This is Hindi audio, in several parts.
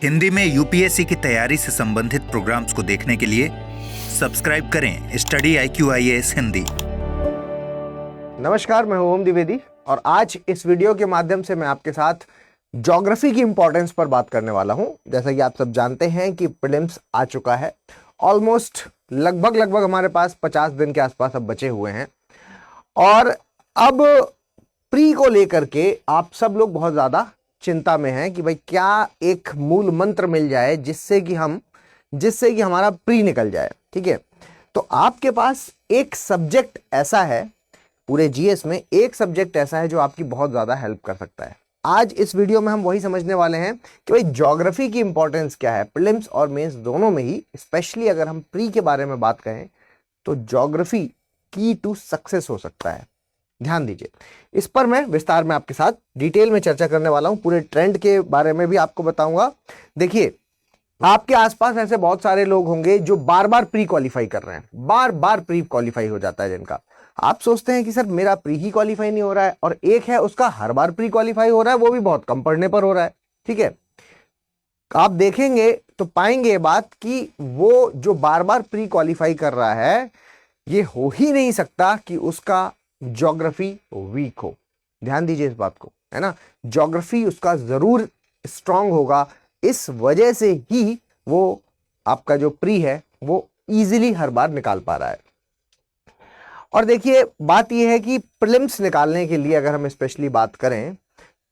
हिंदी में यूपीएससी की तैयारी से संबंधित प्रोग्राम्स को देखने के लिए सब्सक्राइब करें स्टडी IQIAS हिंदी। नमस्कार, मैं हूं ओम द्विवेदी और आज इस वीडियो के माध्यम से मैं आपके साथ ज्योग्राफी की इंपॉर्टेंस पर बात करने वाला हूं। जैसा कि आप सब जानते हैं कि प्रीलिम्स आ चुका है। ऑलमोस्ट लगभग हमारे पास 50 दिन के आसपास अब बचे हुए हैं और अब प्री को लेकर के आप सब लोग बहुत ज़्यादा चिंता में हैं कि भाई क्या एक मूल मंत्र मिल जाए जिससे कि हमारा प्री निकल जाए। ठीक है, तो आपके पास एक सब्जेक्ट ऐसा है, पूरे जीएस में एक सब्जेक्ट ऐसा है जो आपकी बहुत ज़्यादा हेल्प कर सकता है। आज इस वीडियो में हम वही समझने वाले हैं कि भाई ज्योग्राफी की इंपॉर्टेंस क्या है प्रीलिम्स और मेंस दोनों में ही। स्पेशली अगर हम प्री के बारे में बात करें तो ज्योग्राफी की टू सक्सेस हो सकता है। ध्यान दीजिए, इस पर मैं विस्तार में आपके साथ डिटेल में चर्चा करने वाला हूं। पूरे ट्रेंड के बारे में भी आपको बताऊंगा। देखिए, आपके आसपास ऐसे बहुत सारे लोग होंगे जो बार बार प्री क्वालिफाई कर रहे हैं, बार बार प्री क्वालिफाई हो जाता है जिनका। आप सोचते हैं कि सर मेरा प्री ही क्वालिफाई नहीं हो रहा है, और एक है उसका हर बार प्री क्वालिफाई हो रहा है, वो भी बहुत कम पढ़ने पर हो रहा है। ठीक है, आप देखेंगे तो पाएंगे ये बात कि वो जो बार बार प्री क्वालिफाई कर रहा है ये हो ही नहीं सकता कि उसका ज्योग्राफी वीक हो। ध्यान दीजिए इस बात को, है ना। ज्योग्राफी उसका जरूर स्ट्रांग होगा, इस वजह से ही वो आपका जो प्री है वो इजीली हर बार निकाल पा रहा है। और देखिए, बात यह है कि प्रीलिम्स निकालने के लिए अगर हम स्पेशली बात करें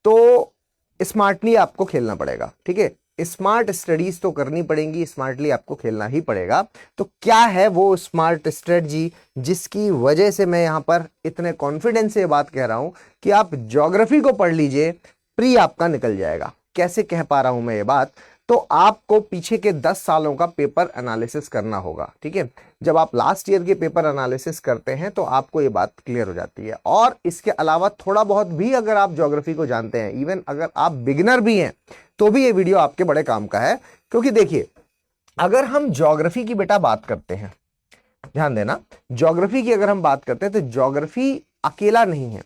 तो स्मार्टली आपको खेलना पड़ेगा। ठीक है, स्मार्ट स्टडीज तो करनी पड़ेंगी, स्मार्टली आपको खेलना ही पड़ेगा। तो क्या है वो स्मार्ट स्ट्रेटजी जिसकी वजह से मैं यहां पर इतने कॉन्फिडेंस से बात कह रहा हूं कि आप ज्योग्राफी को पढ़ लीजिए, प्री आपका निकल जाएगा। कैसे कह पा रहा हूं मैं ये बात? तो आपको पीछे के 10 सालों का पेपर एनालिसिस करना होगा। ठीक है, जब आप लास्ट ईयर के पेपर एनालिसिस करते हैं तो आपको ये बात क्लियर हो जाती है। और इसके अलावा थोड़ा बहुत भी अगर आप ज्योग्राफी को जानते हैं, इवन अगर आप बिगिनर भी हैं, तो भी ये वीडियो आपके बड़े काम का है। क्योंकि देखिए, अगर हम ज्योग्राफी की बेटा बात करते हैं, ध्यान देना, ज्योग्राफी की अगर हम बात करते हैं तो ज्योग्राफी अकेला नहीं है।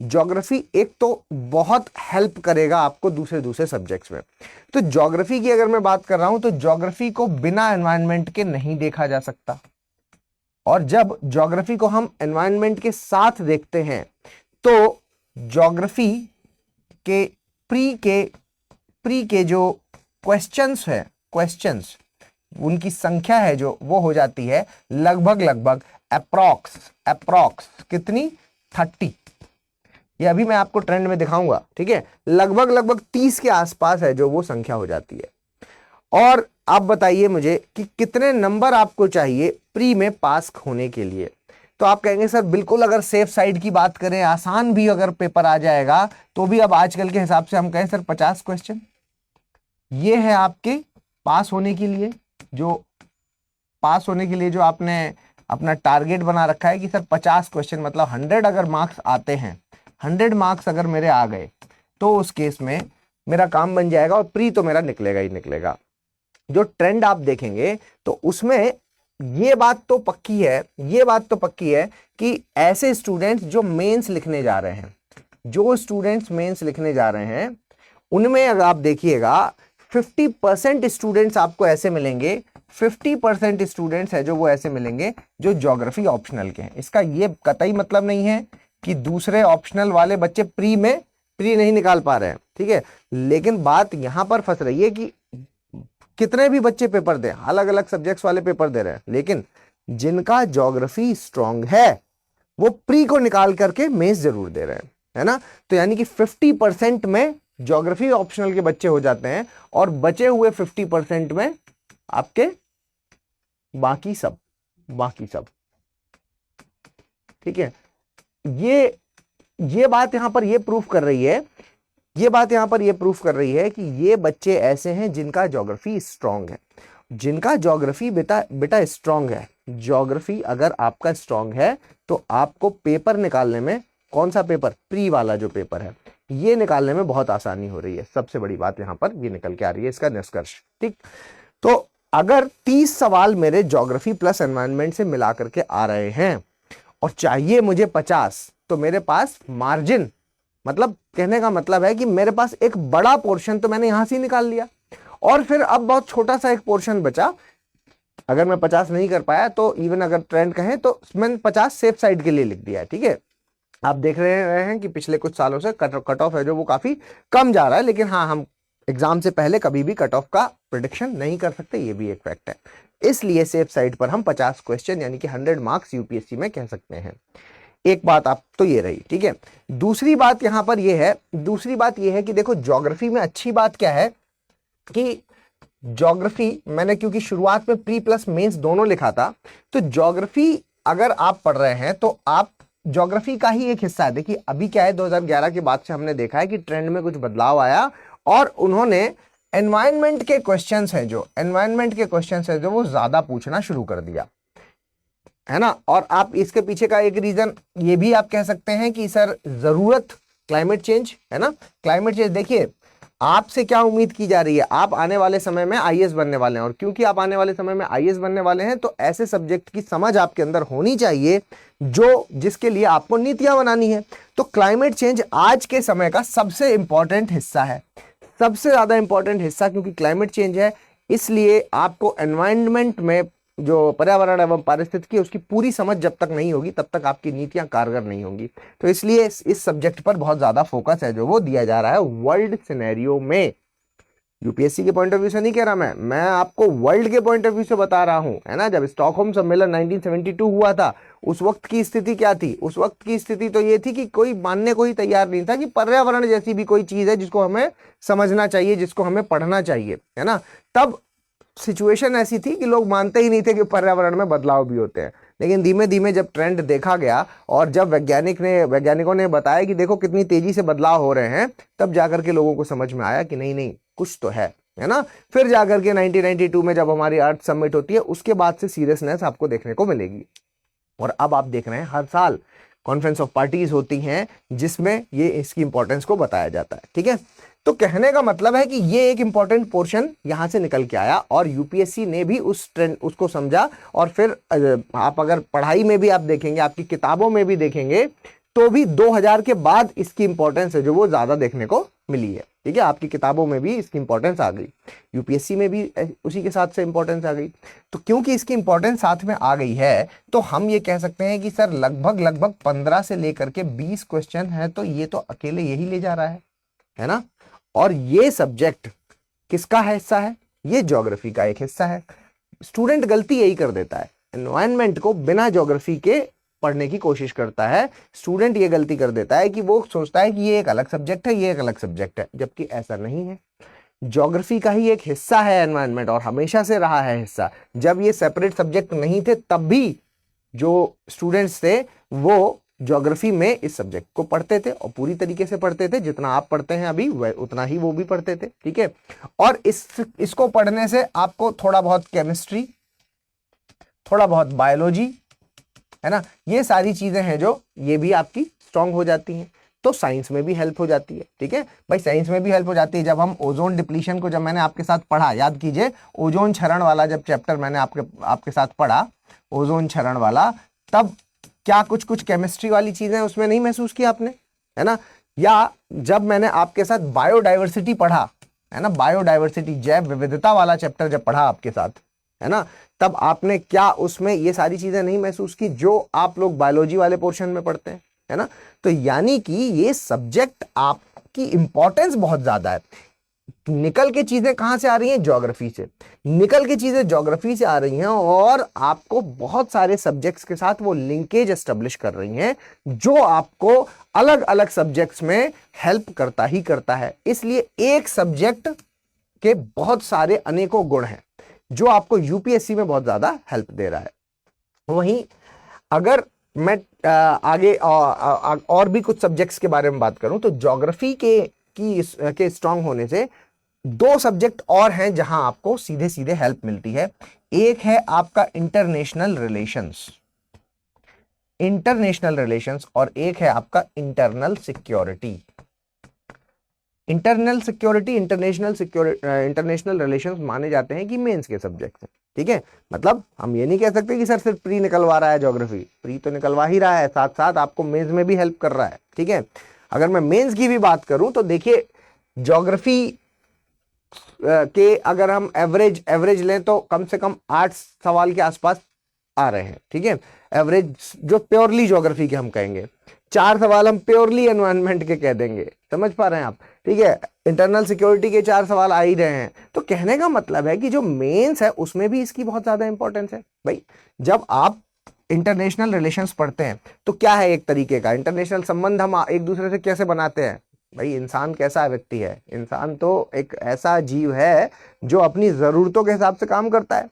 ज्योग्राफी एक तो बहुत हेल्प करेगा आपको दूसरे सब्जेक्ट्स में। तो ज्योग्राफी की अगर मैं बात कर रहा हूं तो ज्योग्राफी को बिना एनवायरनमेंट के नहीं देखा जा सकता, और जब ज्योग्राफी को हम एनवायरनमेंट के साथ देखते हैं तो ज्योग्राफी के प्री के जो क्वेश्चंस उनकी संख्या है जो वो हो जाती है लगभग अप्रॉक्स कितनी 30। ये अभी मैं आपको ट्रेंड में दिखाऊंगा। ठीक है, लगभग 30 के आसपास है जो वो संख्या हो जाती है। और आप बताइए मुझे कि कितने नंबर आपको चाहिए प्री में पास होने के लिए। तो आप कहेंगे सर बिल्कुल, अगर सेफ साइड की बात करें, आसान भी अगर पेपर आ जाएगा तो भी अब आजकल के हिसाब से हम कहें सर 50 क्वेश्चन ये है आपके पास होने के लिए। जो आपने अपना टारगेट बना रखा है कि सर 50 क्वेश्चन मतलब 100 अगर मार्क्स आते हैं, 100 मार्क्स अगर मेरे आ गए तो उस केस में मेरा काम बन जाएगा और प्री तो मेरा निकलेगा ही निकलेगा। जो ट्रेंड आप देखेंगे तो उसमें ये बात तो पक्की है कि ऐसे स्टूडेंट्स जो मेंस लिखने जा रहे हैं, उनमें अगर आप देखिएगा 50% स्टूडेंट्स आपको ऐसे मिलेंगे, 50% स्टूडेंट्स है जो वो ऐसे मिलेंगे जो ज्योग्राफी ऑप्शनल के हैं। इसका ये कतई मतलब नहीं है कि दूसरे ऑप्शनल वाले बच्चे प्री नहीं निकाल पा रहे हैं। ठीक है, लेकिन बात यहां पर फंस रही है कि कितने भी बच्चे पेपर दें, अलग अलग सब्जेक्ट्स वाले पेपर दे रहे हैं, लेकिन जिनका ज्योग्राफी स्ट्रांग है वो प्री को निकाल करके मेंस जरूर दे रहे हैं, है ना। तो यानी कि 50% में ज्योग्राफी ऑप्शनल के बच्चे हो जाते हैं और बचे हुए 50% में आपके बाकी सब। ठीक है, ये बात यहां पर ये प्रूफ कर रही है कि ये बच्चे ऐसे हैं जिनका ज्योग्राफी स्ट्रांग है, जिनका ज्योग्राफी बेटा स्ट्रांग है। ज्योग्राफी अगर आपका स्ट्रांग है तो आपको पेपर निकालने में, कौन सा पेपर, प्री वाला जो पेपर है, ये निकालने में बहुत आसानी हो रही है। सबसे बड़ी बात यहां पर ये निकल के आ रही है, इसका निष्कर्ष। ठीक, तो अगर 30 सवाल मेरे ज्योग्राफी प्लस एनवायरनमेंट से मिला करके आ रहे हैं और चाहिए मुझे 50, तो मेरे पास मार्जिन, मतलब कहने का मतलब है कि मेरे पास एक बड़ा पोर्शन तो मैंने यहां से ही निकाल लिया। और फिर अब बहुत छोटा सा एक पोर्शन बचा, अगर मैं 50 नहीं कर पाया तो इवन अगर ट्रेंड कहें तो मैंने 50 सेफ साइड के लिए लिख दिया है, ठीक है। आप देख रहे हैं कि पिछले कुछ सालों से कट ऑफ है जो वो काफी कम जा रहा है, लेकिन हाँ, हम एग्जाम से पहले कभी भी कट ऑफ का प्रिडिक्शन नहीं कर सकते, ये भी एक फैक्ट है। इसलिए सेफ साइड पर हम 50 क्वेश्चन यानी कि 100 मार्क्स यूपीएससी में कह सकते हैं। एक बात आप तो ये रही, ठीक है। दूसरी बात यहां पर ये है कि देखो ज्योग्राफी में अच्छी बात क्या है कि ज्योग्राफी मैंने क्योंकि शुरुआत में प्री प्लस मेंस दोनों लिखा था, तो ज्योग्राफी अगर आप पढ़ रहे हैं तो आप ज्योग्राफी का ही एक हिस्सा है। देखिए अभी क्या है, 2011 के बाद से हमने देखा है कि ट्रेंड में कुछ बदलाव आया और उन्होंने एनवायरनमेंट के क्वेश्चंस हैं जो वो ज्यादा पूछना शुरू कर दिया, है ना। और आप इसके पीछे का एक रीजन ये भी आप कह सकते हैं कि सर जरूरत क्लाइमेट चेंज, है ना। क्लाइमेट चेंज, देखिए आपसे क्या उम्मीद की जा रही है, आप आने वाले समय में आईएएस बनने वाले हैं, और क्योंकि आप आने वाले समय में आईएएस बनने वाले हैं तो ऐसे सब्जेक्ट की समझ आपके अंदर होनी चाहिए जिसके लिए आपको नीतियां बनानी है। तो क्लाइमेट चेंज आज के समय का सबसे इंपॉर्टेंट हिस्सा है, सबसे ज्यादा इंपॉर्टेंट हिस्सा, क्योंकि क्लाइमेट चेंज है, इसलिए आपको एनवायरनमेंट में जो पर्यावरण एवं पारिस्थितिकी उसकी पूरी समझ जब तक नहीं होगी तब तक आपकी नीतियां कारगर नहीं होंगी। तो इसलिए इस सब्जेक्ट पर बहुत ज्यादा फोकस है जो वो दिया जा रहा है वर्ल्ड सिनेरियो में। यूपीएससी के पॉइंट ऑफ व्यू से नहीं कह रहा मैं आपको वर्ल्ड के पॉइंट ऑफ व्यू से बता रहा हूं, है ना। जब स्टॉकहोम सम्मेलन 1972 हुआ था, उस वक्त की स्थिति क्या थी? उस वक्त की स्थिति तो ये थी कि कोई मानने को ही तैयार नहीं था कि पर्यावरण जैसी भी कोई चीज है जिसको हमें समझना चाहिए, जिसको हमें पढ़ना चाहिए, है ना। तब सिचुएशन ऐसी थी कि लोग मानते ही नहीं थे कि पर्यावरण में बदलाव भी होते हैं। लेकिन धीमे धीमे जब ट्रेंड देखा गया और जब वैज्ञानिकों ने बताया कि देखो कितनी तेजी से बदलाव हो रहे हैं, तब जाकर के लोगों को समझ में आया कि नहीं कुछ तो है ना। फिर जाकर के 1992 में जब हमारी अर्थ समिट होती है, उसके बाद से सीरियसनेस आपको देखने को मिलेगी। और अब आप देख रहे हैं हर साल कॉन्फ्रेंस ऑफ पार्टीज होती हैं जिसमें ये इसकी इंपॉर्टेंस को बताया जाता है, ठीक है। तो कहने का मतलब है कि ये एक इंपॉर्टेंट पोर्शन यहां से निकल के आया और यूपीएससी ने भी उस ट्रेंड उसको समझा। और फिर आप अगर पढ़ाई में भी आप देखेंगे, आपकी किताबों में भी देखेंगे, तो भी 2000 के बाद इसकी इंपॉर्टेंस है जो वो ज्यादा देखने को मिली है, ठीक है। आपकी किताबों में भी इसकी इंपॉर्टेंस आ गई, यूपीएससी में भी उसी के साथ से इंपॉर्टेंस आ गई। तो क्योंकि इसकी इंपॉर्टेंस साथ में आ गई है तो हम ये कह सकते हैं कि सर लगभग 15 से लेकर के 20 क्वेश्चन है, तो ये तो अकेले यही ले जा रहा है ना। और ये सब्जेक्ट किसका हिस्सा है? ये ज्योग्राफी का एक हिस्सा है। स्टूडेंट गलती यही कर देता है, एनवायरनमेंट को बिना ज्योग्राफी के पढ़ने की कोशिश करता है। स्टूडेंट ये गलती कर देता है कि वो सोचता है कि ये एक अलग सब्जेक्ट है, ये एक अलग सब्जेक्ट है, जबकि ऐसा नहीं है। ज्योग्राफी का ही एक हिस्सा है एनवायरनमेंट, और हमेशा से रहा है हिस्सा। जब ये सेपरेट सब्जेक्ट नहीं थे तब भी जो स्टूडेंट्स थे वो ज्योग्राफी में इस सब्जेक्ट को पढ़ते थे और पूरी तरीके से पढ़ते थे। जितना आप पढ़ते हैं अभी उतना ही वो भी पढ़ते थे, ठीक है। और इसको पढ़ने से आपको थोड़ा बहुत केमिस्ट्री, थोड़ा बहुत बायोलॉजी, है ना, ये सारी चीजें हैं जो ये भी आपकी स्ट्रांग हो जाती हैं। तो साइंस में भी हेल्प हो जाती है, ठीक है भाई, साइंस में भी हेल्प हो जाती है। जब हम ओजोन डिप्लीशन को जब मैंने आपके साथ पढ़ा, याद कीजिए ओजोन क्षरण वाला जब चैप्टर मैंने आपके साथ पढ़ा, ओजोन क्षरण वाला, तब क्या कुछ केमिस्ट्री वाली चीजें उसमें नहीं महसूस की आपने, है ना। या जब मैंने आपके साथ बायोडाइवर्सिटी पढ़ा, है ना, बायोडाइवर्सिटी जैव विविधता वाला चैप्टर जब पढ़ा आपके साथ, है ना, तब आपने क्या उसमें ये सारी चीजें नहीं महसूस की जो आप लोग बायोलॉजी वाले पोर्शन में पढ़ते हैं, है ना। तो यानी कि ये सब्जेक्ट आपकी इंपॉर्टेंस बहुत ज्यादा है। निकल के चीजें कहां से आ रही हैं? ज्योग्राफी से निकल के चीजें ज्योग्राफी से आ रही हैं, और आपको बहुत सारे सब्जेक्ट्स के साथ वो लिंकेज एस्टेब्लिश कर रही हैं जो आपको अलग अलग सब्जेक्ट्स में हेल्प करता ही करता है। इसलिए एक सब्जेक्ट के बहुत सारे अनेकों गुण हैं जो आपको यूपीएससी में बहुत ज्यादा हेल्प दे रहा है। वहीं अगर मैं आगे और भी कुछ सब्जेक्ट्स के बारे में बात करूं तो ज्योग्राफी के स्ट्रांग होने से 2 सब्जेक्ट और हैं जहां आपको सीधे सीधे हेल्प मिलती है। एक है आपका इंटरनेशनल रिलेशंस और एक है आपका इंटरनल सिक्योरिटी। इंटरनेशनल रिलेशंस माने जाते हैं कि मेंस के सब्जेक्ट हैं, ठीक है। मतलब हम ये नहीं कह सकते कि सर सिर्फ प्री निकलवा रहा है ज्योग्राफी, प्री तो निकलवा ही रहा है, साथ साथ आपको मेंस में भी हेल्प कर रहा है, ठीक है। अगर मैं मेंस की भी बात करूं तो देखिए ज्योग्राफी के अगर हम एवरेज लें तो कम से कम 8 सवाल के आसपास आ रहे हैं, ठीक है, एवरेज जो प्योरली ज्योग्राफी के हम कहेंगे। 4 सवाल हम प्योरली एनवायरनमेंट के कह देंगे, समझ पा रहे हैं आप, ठीक है। इंटरनल सिक्योरिटी के 4 सवाल आ ही रहे हैं। तो कहने का मतलब है कि जो मेंस है उसमें भी इसकी बहुत ज्यादा इंपॉर्टेंस है भाई। जब आप इंटरनेशनल रिलेशंस पढ़ते हैं तो क्या है, एक तरीके का इंटरनेशनल संबंध हम एक दूसरे से कैसे बनाते हैं भाई। इंसान कैसा व्यक्ति है, इंसान तो एक ऐसा जीव है जो अपनी जरूरतों के हिसाब से काम करता है,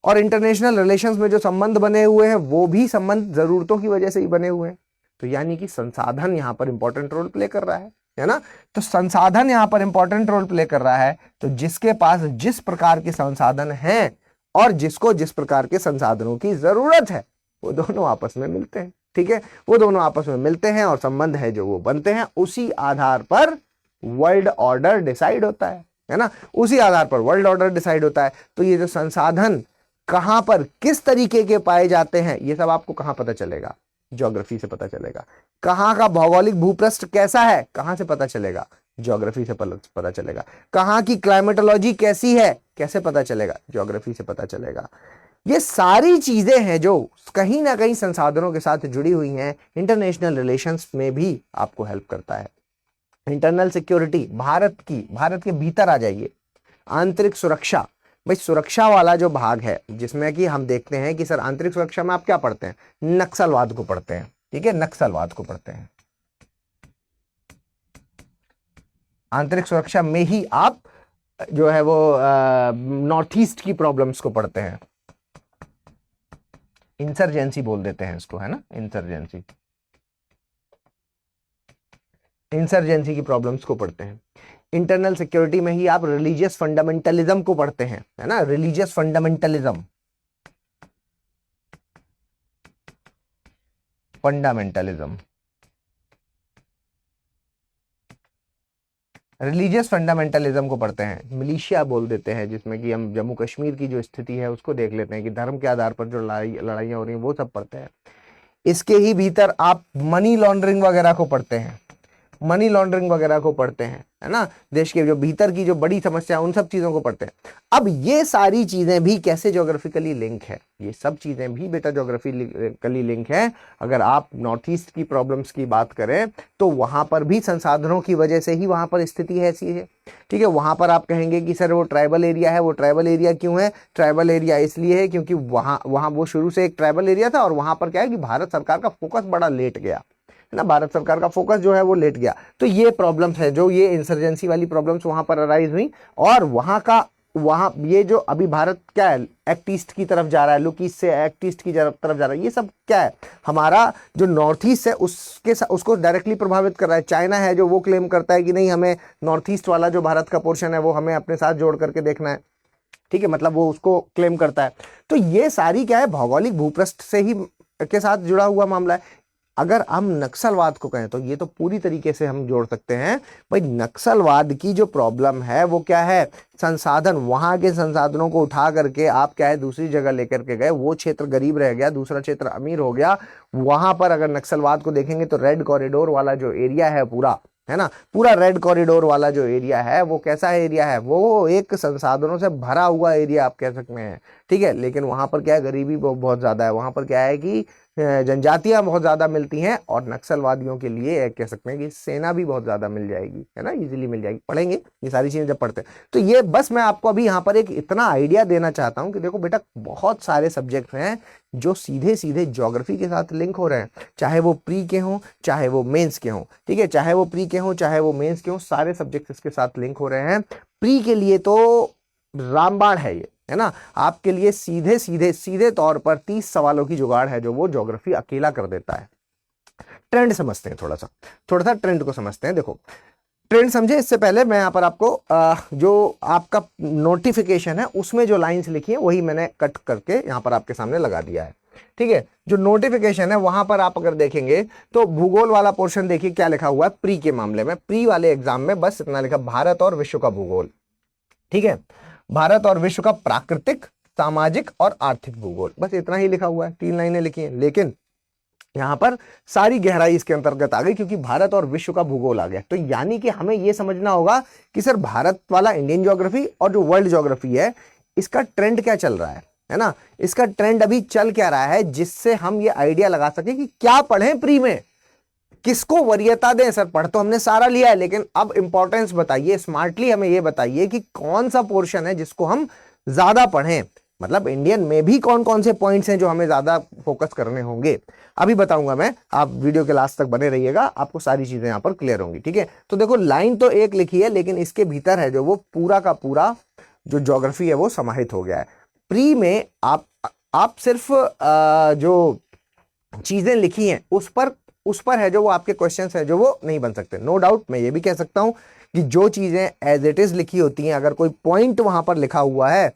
और इंटरनेशनल रिलेशंस में जो संबंध बने हुए हैं वो भी संबंध जरूरतों की वजह से ही बने हुए हैं। तो यानी कि संसाधन यहां पर इंपॉर्टेंट रोल प्ले कर रहा है ना। तो संसाधन यहां पर इंपॉर्टेंट रोल प्ले कर रहा है। तो जिसके पास जिस प्रकार के संसाधन हैं और जिसको जिस प्रकार के संसाधनों की जरूरत है वो दोनों आपस में मिलते हैं, ठीक है। वो दोनों आपस में मिलते हैं और संबंध है जो वो बनते हैं, उसी आधार पर वर्ल्ड ऑर्डर डिसाइड होता है ना। उसी आधार पर वर्ल्ड ऑर्डर डिसाइड होता है। तो ये जो संसाधन कहां पर किस तरीके के पाए जाते हैं ये सब आपको कहां पता चलेगा, ज्योग्राफी से पता चलेगा। कहां का भौगोलिक भूपृष्ठ कैसा है कहां से पता चलेगा, ज्योग्राफी से पता चलेगा। कहां की क्लाइमेटोलॉजी कैसी है कैसे पता चलेगा, ज्योग्राफी से पता चलेगा। ये सारी चीजें हैं जो कहीं ना कहीं संसाधनों के साथ जुड़ी हुई हैं। इंटरनेशनल रिलेशंस में भी आपको हेल्प करता है। इंटरनल सिक्योरिटी, भारत के भीतर आ जाइए। आंतरिक सुरक्षा, भाई सुरक्षा वाला जो भाग है जिसमें कि हम देखते हैं कि सर आंतरिक सुरक्षा में आप क्या पढ़ते हैं, नक्सलवाद को पढ़ते हैं, ठीक है, नक्सलवाद को पढ़ते हैं। आंतरिक सुरक्षा में ही आप जो है वो नॉर्थ ईस्ट की प्रॉब्लम्स को पढ़ते हैं। इंसर्जेंसी बोल देते हैं इसको, है ना, इंसर्जेंसी की प्रॉब्लम्स को पढ़ते हैं। इंटरनल सिक्योरिटी में ही आप रिलीजियस फंडामेंटलिज्म को पढ़ते हैं, है ना, रिलीजियस फंडामेंटलिज्म। रिलीजियस फंडामेंटलिज्म को पढ़ते हैं। मिलिशिया बोल देते हैं, जिसमें कि हम जम्मू कश्मीर की जो स्थिति है उसको देख लेते हैं कि धर्म के आधार पर जो लड़ाइयाँ हो रही हैं वो सब पढ़ते हैं। इसके ही भीतर आप मनी लॉन्ड्रिंग वगैरह को पढ़ते हैं, है ना, देश के जो भीतर की जो बड़ी समस्या उन सब चीजों को पढ़ते हैं। अब ये सारी चीजें भी कैसे ज्योग्राफिकली लिंक है, ये सब चीजें भी बेटा ज्योग्राफिकली लिंक है। अगर आप नॉर्थ ईस्ट की प्रॉब्लम्स की बात करें तो वहां पर भी संसाधनों की वजह से ही वहां पर स्थिति ऐसी है, ठीक है। वहां पर आप कहेंगे कि सर वो ट्राइबल एरिया है, वो ट्राइबल एरिया क्यों है, ट्राइबल एरिया इसलिए है क्योंकि वहां वो शुरू से एक ट्राइबल एरिया था, और वहां पर क्या है कि भारत सरकार का फोकस बड़ा लेट गया, है ना, भारत सरकार का फोकस जो है वो लेट गया। तो ये प्रॉब्लम्स है, जो ये इंसर्जेंसी वाली प्रॉब्लम्स वहां पर अराइज हुई, और वहां ये जो अभी भारत क्या है एक्ट ईस्ट की तरफ जा रहा है, लुक ईस्ट से एक्ट ईस्ट की तरफ जा रहा है, ये सब क्या है, हमारा जो नॉर्थ ईस्ट है उसको डायरेक्टली प्रभावित कर रहा है। चाइना है जो वो क्लेम करता है कि नहीं, हमें नॉर्थ ईस्ट वाला जो भारत का पोर्शन है वो हमें अपने साथ जोड़ करके देखना है, ठीक है, मतलब वो उसको क्लेम करता है। तो ये सारी क्या है, भौगोलिक भूपृष्ठ से ही के साथ जुड़ा हुआ मामला है। अगर हम नक्सलवाद को कहें तो ये तो पूरी तरीके से हम जोड़ सकते हैं भाई। नक्सलवाद की जो प्रॉब्लम है वो क्या है, संसाधन, वहां के संसाधनों को उठा करके आप क्या है दूसरी जगह लेकर के गए, वो क्षेत्र गरीब रह गया, दूसरा क्षेत्र अमीर हो गया। वहां पर अगर नक्सलवाद को देखेंगे तो रेड कॉरिडोर वाला जो एरिया है पूरा, है ना, पूरा रेड कॉरिडोर वाला जो एरिया है वो कैसा एरिया है, वो एक संसाधनों से भरा हुआ एरिया आप कह सकते हैं, ठीक है। लेकिन वहां पर क्या है, गरीबी बहुत ज्यादा है, वहां पर क्या है कि जनजातियां बहुत ज्यादा मिलती हैं, और नक्सलवादियों के लिए कह सकते हैं कि सेना भी बहुत ज्यादा मिल जाएगी, है ना, इजीली मिल जाएगी। पढ़ेंगे ये सारी चीजें जब पढ़ते हैं। तो ये बस मैं आपको अभी यहाँ पर एक इतना आइडिया देना चाहता हूँ कि देखो बेटा, बहुत सारे सब्जेक्ट हैं जो सीधे सीधे ज्योग्राफी के साथ लिंक हो रहे हैं, चाहे वो प्री के हों चाहे वो मेंस के हों, ठीक है, चाहे वो प्री के हों चाहे वो मेंस के हों, सारे सब्जेक्ट इसके साथ लिंक हो रहे हैं। प्री के लिए तो रामबाण है ये, है ना, आपके लिए सीधे तौर पर 30 सवालों की जुगाड़ है जो वो ज्योग्राफी अकेला कर देता है। ट्रेंड समझते हैं, थोड़ा सा ट्रेंड को समझते हैं। देखो ट्रेंड समझे इससे पहले मैं यहाँ पर आपको जो आपका नोटिफिकेशन है उसमें जो लाइंस लिखी है वही मैंने कट करके यहाँ पर आपके सामने लगा दिया है, ठीक है। जो नोटिफिकेशन है वहां पर आप अगर देखेंगे तो भूगोल वाला पोर्शन देखिए क्या लिखा हुआ है प्री के मामले में, प्री वाले एग्जाम में बस इतना लिखा, भारत और विश्व का भूगोल, ठीक है, भारत और विश्व का प्राकृतिक, सामाजिक और आर्थिक भूगोल, बस इतना ही लिखा हुआ है, 3 लाइनें लिखी हैं। लेकिन यहाँ पर सारी गहराई इसके अंतर्गत आ गई, क्योंकि भारत और विश्व का भूगोल आ गया। तो यानी कि हमें यह समझना होगा कि सर भारत वाला इंडियन ज्योग्राफी और जो वर्ल्ड ज्योग्राफी है इसका ट्रेंड क्या चल रहा है ना, इसका ट्रेंड अभी चल क्या रहा है, जिससे हम ये आइडिया लगा सके कि क्या पढ़ें प्री में, किसको वरीयता दें। सर पढ़ तो हमने सारा लिया है, लेकिन अब इंपॉर्टेंस बताइए, स्मार्टली हमें यह बताइए कि कौन सा पोर्शन है जिसको हम ज्यादा पढ़ें। मतलब इंडियन में भी कौन कौन से पॉइंट्स हैं जो हमें ज्यादा फोकस करने होंगे, अभी बताऊंगा मैं। आप वीडियो के लास्ट तक बने रहिएगा, आपको सारी चीजें यहां पर क्लियर होंगी। ठीक है, तो देखो लाइन तो एक लिखी है, लेकिन इसके भीतर है जो वो पूरा का पूरा जो ज्योग्राफी है वो समाहित हो गया है। प्री में आप सिर्फ जो चीजें लिखी हैं उस पर है जो वो आपके क्वेश्चंस है जो वो नहीं बन सकते। नो डाउट मैं ये भी कह सकता हूं कि जो चीजें एज इट इज लिखी होती हैं, अगर कोई पॉइंट वहां पर लिखा हुआ है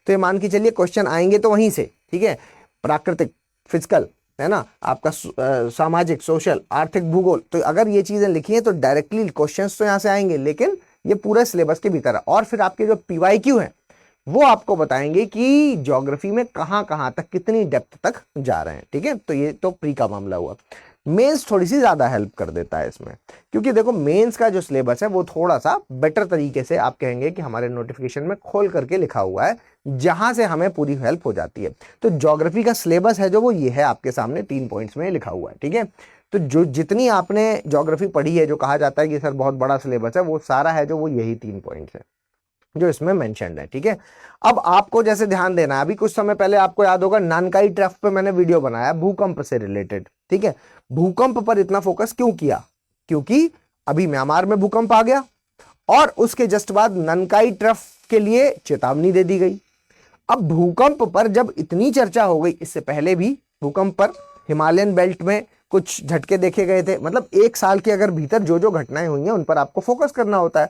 तो ये मान के चलिए क्वेश्चन आएंगे तो वहीं से। ठीक है, प्राकृतिक, फिजिकल, है ना, आपका सामाजिक, सोशल, आर्थिक, भूगोल, तो अगर ये चीजें लिखी हैं तो डायरेक्टली क्वेश्चंस तो यहां से आएंगे, लेकिन ये पूरे सिलेबस के भीतर है। और फिर आपके जो पीवाईक्यू है वो आपको बताएंगे कि ज्योग्राफी में कहां कहां तक कितनी डेप्थ तक जा रहे हैं। ठीक है, तो ये तो प्री का मामला हुआ। मेंस थोड़ी सी ज्यादा हेल्प कर देता है इसमें, क्योंकि देखो मेंस का जो सिलेबस है वो थोड़ा सा बेटर तरीके से आप कहेंगे कि हमारे नोटिफिकेशन में खोल करके लिखा हुआ है, जहां से हमें पूरी हेल्प हो जाती है। तो ज्योग्राफी का सिलेबस है जो वो ये है, आपके सामने 3 पॉइंट्स में लिखा हुआ है। ठीक है, तो जो जितनी आपने ज्योग्राफी पढ़ी है, जो कहा जाता है कि सर बहुत बड़ा सिलेबस है, वो सारा है जो वो यही 3 पॉइंट्स है जो इसमें मेंशन्ड है। ठीक है, अब आपको जैसे ध्यान देना है, अभी कुछ समय पहले आपको याद होगा नानकाई ट्रफ पे मैंने वीडियो बनाया भूकंप से रिलेटेड। ठीक है, भूकंप पर इतना फोकस क्यों किया, क्योंकि अभी म्यांमार में भूकंप आ गया और उसके जस्ट बाद ननकाई ट्रफ के लिए चेतावनी दे दी गई। अब भूकंप पर जब इतनी चर्चा हो गई, इससे पहले भी भूकंप पर हिमालयन बेल्ट में कुछ झटके देखे गए थे, मतलब 1 साल के अगर भीतर जो जो घटनाएं हुई हैं उन पर आपको फोकस करना होता है।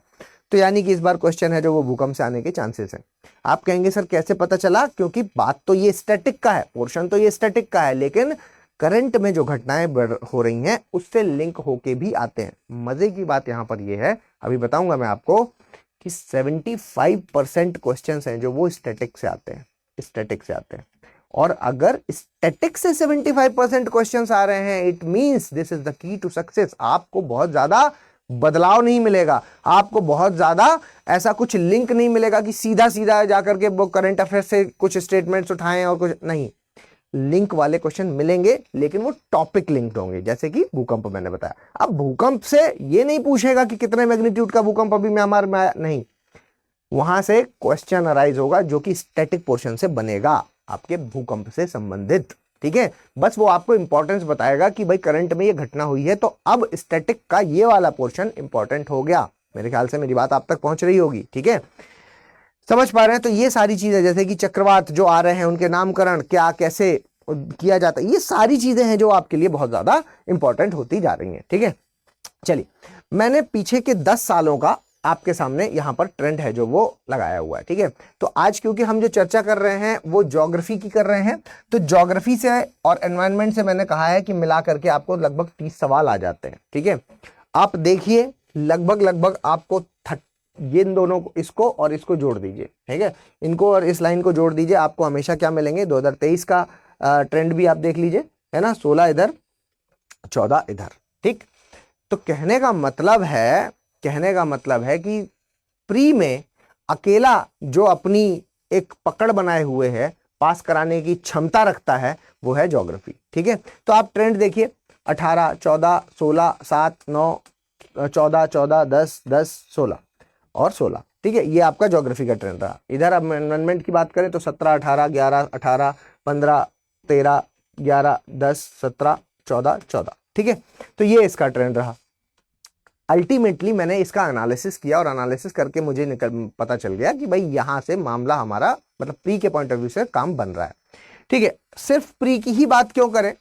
तो यानी कि इस बार क्वेश्चन है जो वो भूकंप से आने के चांसेस हैं। आप कहेंगे सर कैसे पता चला, क्योंकि बात तो ये स्टैटिक का है, पोर्शन तो ये स्टैटिक का है, लेकिन करंट में जो घटनाएं हो रही हैं उससे लिंक होके भी आते हैं। मजे की बात यहां पर ये है, अभी बताऊंगा मैं आपको, कि 75% क्वेश्चंस हैं जो वो स्टैटिक से आते हैं, स्टैटिक से आते हैं। और अगर स्टैटिक से 75% क्वेश्चंस आ रहे हैं, it means this is the key to success. आपको बहुत ज्यादा बदलाव नहीं मिलेगा, आपको बहुत ज्यादा ऐसा कुछ लिंक नहीं मिलेगा कि सीधा सीधा जाकर के वो करंट अफेयर से कुछ स्टेटमेंट्स उठाएं और कुछ नहीं। लिंक वाले क्वेश्चन मिलेंगे, लेकिन वो टॉपिक लिंक्ड होंगे, जैसे कि भूकंप मैंने बताया। अब भूकंप से ये नहीं पूछेगा कि कितने मैग्नीट्यूड का भूकंप अभी म्यांमार में आया, नहीं, वहां से क्वेश्चन अराइज होगा जो कि स्टैटिक पोर्शन से बनेगा, आपके भूकंप से संबंधित। ठीक है, बस वो आपको इंपॉर्टेंस बताएगा कि भाई करंट में ये घटना हुई है, तो अब स्टैटिक का ये वाला पोर्शन इंपॉर्टेंट हो गया। मेरे ख्याल से मेरी बात आप तक पहुंच रही होगी। ठीक है, समझ पा रहे हैं? तो ये सारी चीजें, जैसे कि चक्रवात जो आ रहे हैं उनके नामकरण क्या कैसे किया जाता है, ये सारी चीजें हैं जो आपके लिए बहुत ज्यादा इंपॉर्टेंट होती जा रही हैं। ठीक है, चलिए, मैंने पीछे के 10 सालों का आपके सामने यहां पर ट्रेंड है जो वो लगाया हुआ है। ठीक है, तो आज क्योंकि हम जो चर्चा कर रहे हैं वो ज्योग्राफी की कर रहे हैं, तो ज्योग्राफी से और एनवायरनमेंट से मैंने कहा है कि मिला करके आपको लगभग 30 सवाल आ जाते हैं। ठीक है, आप देखिए लगभग आपको ये इन दोनों को, इसको और इसको जोड़ दीजिए। ठीक है, इनको और इस लाइन को जोड़ दीजिए, आपको हमेशा क्या मिलेंगे, 2023 का ट्रेंड भी आप देख लीजिए, है ना, 16 इधर 14 इधर। ठीक, तो कहने का मतलब है कि प्री में अकेला जो अपनी एक पकड़ बनाए हुए है, पास कराने की क्षमता रखता है, वो है ज्योग्राफी। ठीक है, तो आप ट्रेंड देखिए, 18 14 16 7 9 14 14 10 10 16 और 16। ठीक है, ये आपका ज्योग्राफी का ट्रेंड रहा। इधर अब एनवायरनमेंट की बात करें तो 17 18 11 18 15 13 11 10 17 14 14। ठीक है, तो ये इसका ट्रेंड रहा। अल्टीमेटली मैंने इसका एनालिसिस किया और एनालिसिस करके मुझे पता चल गया कि भाई यहां से मामला हमारा मतलब प्री के पॉइंट ऑफ व्यू से काम बन रहा है। ठीक है, सिर्फ प्री की ही बात क्यों करें,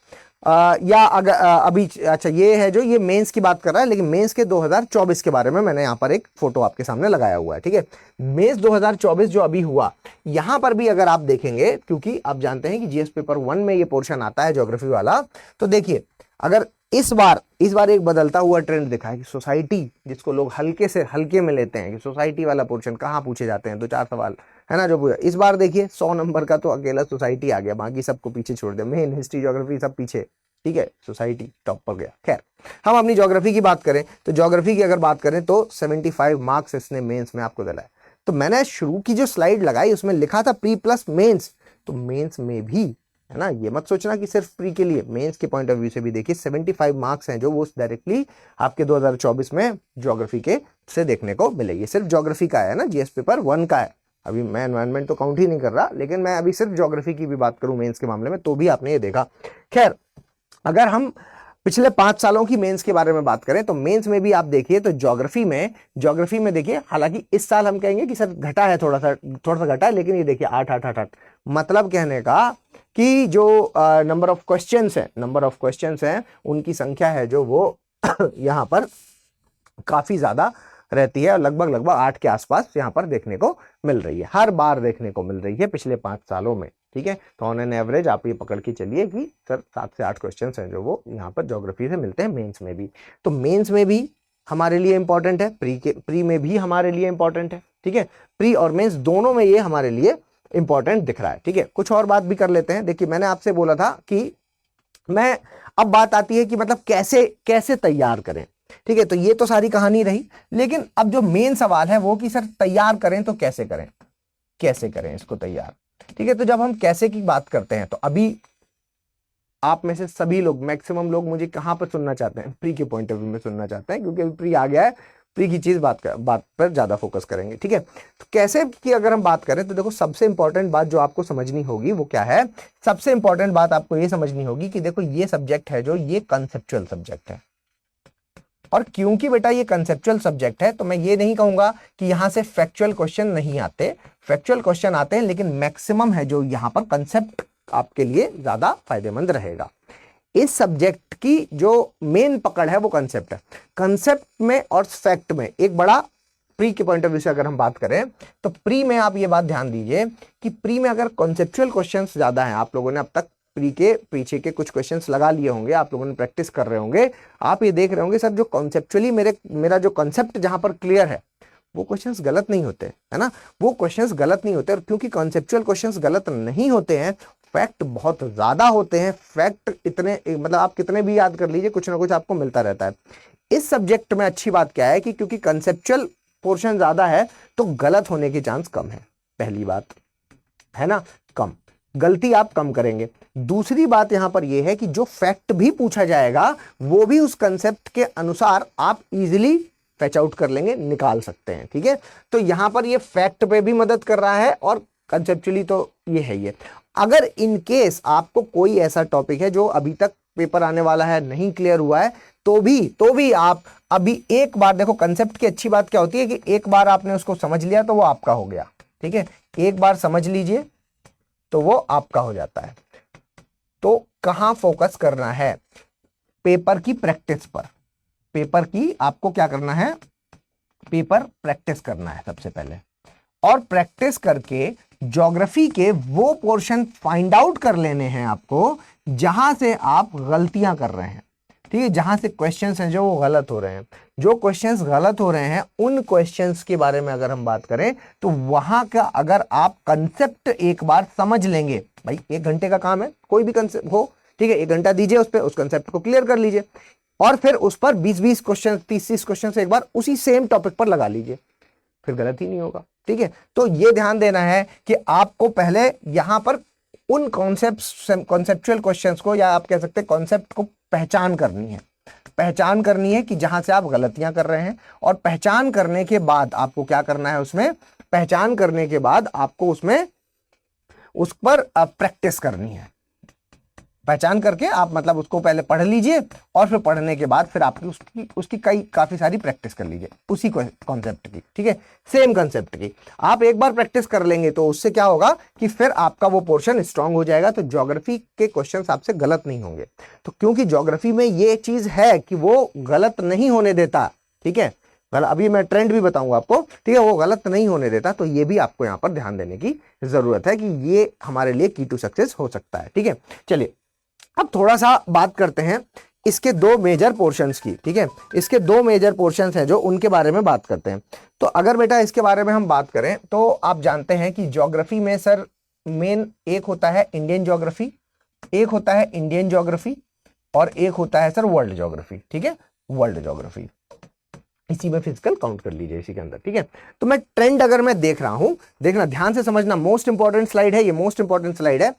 या अगर अभी अच्छा ये है जो ये मेंस की बात कर रहा है, लेकिन मेंस के 2024 के बारे में मैंने यहाँ पर एक फोटो आपके सामने लगाया हुआ है। ठीक है, मेंस 2024 जो अभी हुआ, यहाँ पर भी अगर आप देखेंगे, क्योंकि आप जानते हैं कि जीएस पेपर 1 में ये पोर्शन आता है ज्योग्राफी वाला, तो देखिए अगर इस बार एक बदलता हुआ ट्रेंड दिखा है कि सोसाइटी, जिसको लोग हल्के से हल्के में लेते हैं, कि सोसाइटी वाला पोर्शन कहाँ पूछे जाते हैं, 2-4 सवाल है ना जो पूछा, इस बार देखिए 100 नंबर का तो अकेला सोसाइटी आ गया, बाकी सबको पीछे छोड़ दिया, मेन हिस्ट्री ज्योग्राफी सब पीछे। ठीक है, सोसाइटी टॉप पर गया। खैर, हम अपनी ज्योग्राफी की बात करें तो ज्योग्राफी की अगर बात करें तो 75 मार्क्स इसने मेंस में आपको दिलाए। तो मैंने शुरू की जो स्लाइड लगाई उसमें लिखा था प्री प्लस मेंस, तो मेंस में भी, है ना, ये मत सोचना कि सिर्फ प्री के लिए, मेंस के पॉइंट ऑफ व्यू से भी देखिए 75 मार्क्स हैं जो वो डायरेक्टली आपके 2024 में ज्योग्राफी के से देखने को मिलेगी। सिर्फ ज्योग्राफी का है ना, जीएस पेपर 1 का है, अभी मैं एनवायरनमेंट तो काउंट ही नहीं कर रहा, लेकिन मैं अभी सिर्फ ज्योग्राफी की भी बात करूं मेंस के मामले में तो भी आपने ये देखा। खैर, अगर हम पिछले 5 सालों की मेंस के बारे में बात करें तो मेंस में भी आप देखिए तो ज्योग्राफी में देखिए, हालांकि इस साल हम कहेंगे कि सर घटा है, थोड़ा सा घटा है, लेकिन ये देखिए 8 8 8 8, मतलब कहने का कि जो नंबर ऑफ क्वेश्चंस हैं उनकी संख्या है जो वो यहाँ पर काफी ज्यादा रहती है और लगभग 8 के आसपास यहाँ पर देखने को मिल रही है, हर बार देखने को मिल रही है पिछले 5 सालों में। ठीक है, तो ऑन एन एवरेज आप ये पकड़ के चलिए कि सर 7 से 8 क्वेश्चन हैं जो वो यहाँ पर ज्योग्राफी से मिलते हैं मेंस में भी। तो मेंस में भी हमारे लिए इंपॉर्टेंट है, प्री में भी हमारे लिए इंपॉर्टेंट है। ठीक है, प्री और मेंस दोनों में ये हमारे लिए इंपॉर्टेंट दिख रहा है। ठीक है, कुछ और बात भी कर लेते हैं। देखिए, मैंने आपसे बोला था कि मैं, अब बात आती है कि मतलब कैसे तैयार करें। ठीक है, तो ये तो सारी कहानी रही, लेकिन अब जो मेन सवाल है वो कि सर तैयार करें तो कैसे करें इसको तैयार। ठीक है, तो जब हम कैसे की बात करते हैं तो अभी आप में से सभी लोग, मैक्सिमम लोग मुझे कहां पर सुनना चाहते हैं, प्री के पॉइंट ऑफ व्यू में सुनना चाहते हैं, क्योंकि अभी प्री आ गया है, प्री की चीज बात पर ज्यादा फोकस करेंगे। ठीक है, तो कैसे की अगर हम बात करें तो देखो, सबसे इंपॉर्टेंट बात जो आपको समझनी होगी वो क्या है, सबसे इंपॉर्टेंट बात आपको ये समझनी होगी कि देखो ये सब्जेक्ट है जो ये कंसेप्चुअल सब्जेक्ट है, और क्योंकि बेटा ये कंसेप्चुअल सब्जेक्ट है तो मैं ये नहीं कहूंगा कि यहां से फैक्चुअल क्वेश्चन नहीं आते, फैक्चुअल क्वेश्चन आते हैं, लेकिन मैक्सिमम है जो यहां पर कंसेप्ट आपके लिए ज्यादा फायदेमंद रहेगा। इस सब्जेक्ट की जो मेन पकड़ है वो कंसेप्ट है। कंसेप्ट में और फैक्ट में एक बड़ा, प्री के पॉइंट ऑफ व्यू से अगर हम बात करें तो प्री में आप ये बात ध्यान दीजिए कि प्री में अगर कॉन्सेप्चुअल क्वेश्चंस ज्यादा हैं, आप लोगों ने अब तक प्री के पीछे के कुछ क्वेश्चंस लगा लिए होंगे, आप लोगों ने प्रैक्टिस कर रहे होंगे, आप ये देख रहे होंगे सर जो कॉन्सेप्चुअली मेरा जो कॉन्सेप्ट जहां पर क्लियर है वो क्वेश्चंस गलत नहीं होते, है ना, वो क्वेश्चंस गलत नहीं होते। और क्योंकि कॉन्सेप्चुअल क्वेश्चंस गलत नहीं होते हैं, फैक्ट बहुत ज्यादा होते हैं, फैक्ट इतने, मतलब आप कितने भी याद कर लीजिए कुछ ना कुछ आपको मिलता रहता है। इस सब्जेक्ट में अच्छी बात क्या है कि क्योंकि कंसेप्चुअल पोर्शन ज्यादा है तो गलत होने के चांस कम है, पहली बात है ना, कम, गलती आप कम करेंगे। दूसरी बात यहां पर यह है कि जो फैक्ट भी पूछा जाएगा वो भी उस कंसेप्ट के अनुसार आप इजीली फैच आउट कर लेंगे, निकाल सकते हैं। ठीक है, तो यहां पर ये फैक्ट पे भी मदद कर रहा है और कंसेप्चुअली तो ये है। ये अगर इन केस आपको कोई ऐसा टॉपिक है जो अभी तक पेपर आने वाला है नहीं क्लियर हुआ है तो भी आप अभी एक बार देखो, कंसेप्ट की अच्छी बात क्या होती है कि एक बार आपने उसको समझ लिया तो वो आपका हो गया। ठीक है, एक बार समझ लीजिए तो वो आपका हो जाता है। तो कहां फोकस करना है, पेपर की प्रैक्टिस पर, पेपर की आपको क्या करना है, पेपर प्रैक्टिस करना है सबसे पहले, और प्रैक्टिस करके ज्योग्राफी के वो पोर्शन फाइंड आउट कर लेने हैं आपको जहां से आप गलतियां कर रहे हैं। ठीक है, जहां से क्वेश्चंस हैं जो वो गलत हो रहे हैं, जो क्वेश्चंस गलत हो रहे हैं उन क्वेश्चंस के बारे में अगर हम बात करें तो वहां का अगर आप कंसेप्ट एक बार समझ लेंगे, भाई 1 घंटे का काम है, कोई भी कंसेप्ट हो, ठीक है, 1 घंटा दीजिए उस पर, उस कंसेप्ट को क्लियर कर लीजिए और फिर उस पर 20-20 क्वेश्चन, 30-30 क्वेश्चन से एक बार उसी सेम टॉपिक पर लगा लीजिए, फिर गलत ही नहीं होगा। ठीक है, तो ये ध्यान देना है कि आपको पहले यहां पर उन कॉन्सेप्चुअल क्वेश्चंस को, या आप कह सकते हैं कॉन्सेप्ट को पहचान करनी है कि जहां से आप गलतियां कर रहे हैं, और पहचान करने के बाद आपको क्या करना है, उसमें पहचान करने के बाद आपको उसमें उस पर प्रैक्टिस करनी है। पहचान करके आप मतलब उसको पहले पढ़ लीजिए और फिर पढ़ने के बाद फिर आपकी उसकी काफी सारी प्रैक्टिस कर लीजिए उसी कॉन्सेप्ट की। ठीक है, सेम कॉन्सेप्ट की आप एक बार प्रैक्टिस कर लेंगे तो उससे क्या होगा कि फिर आपका वो पोर्शन स्ट्रांग हो जाएगा, तो ज्योग्राफी के क्वेश्चंस आपसे गलत नहीं होंगे। तो क्योंकि ज्योग्राफी में ये चीज है कि वो गलत नहीं होने देता। ठीक है, अभी मैं ट्रेंड भी बताऊंगा आपको। ठीक है, वो गलत नहीं होने देता, तो ये भी आपको यहाँ पर ध्यान देने की जरूरत है कि ये हमारे लिए की टू सक्सेस हो सकता है। ठीक है, चलिए अब थोड़ा सा बात करते हैं इसके 2 मेजर पोर्शंस की। ठीक है, इसके 2 मेजर पोर्शंस हैं जो उनके बारे में बात करते हैं। तो अगर बेटा इसके बारे में हम बात करें तो आप जानते हैं कि ज्योग्राफी में सर मेन एक होता है इंडियन ज्योग्राफी, एक होता है इंडियन ज्योग्राफी, और एक होता है सर वर्ल्ड ज्योग्राफी, ठीक है, वर्ल्ड ज्योग्राफी। इसी में फिजिकल काउंट कर लीजिए इसी के अंदर, ठीक है। तो मैं ट्रेंड अगर मैं देख रहा हूं, देखना ध्यान से समझना, मोस्ट इंपॉर्टेंट स्लाइड है ये, मोस्ट इंपॉर्टेंट स्लाइड है।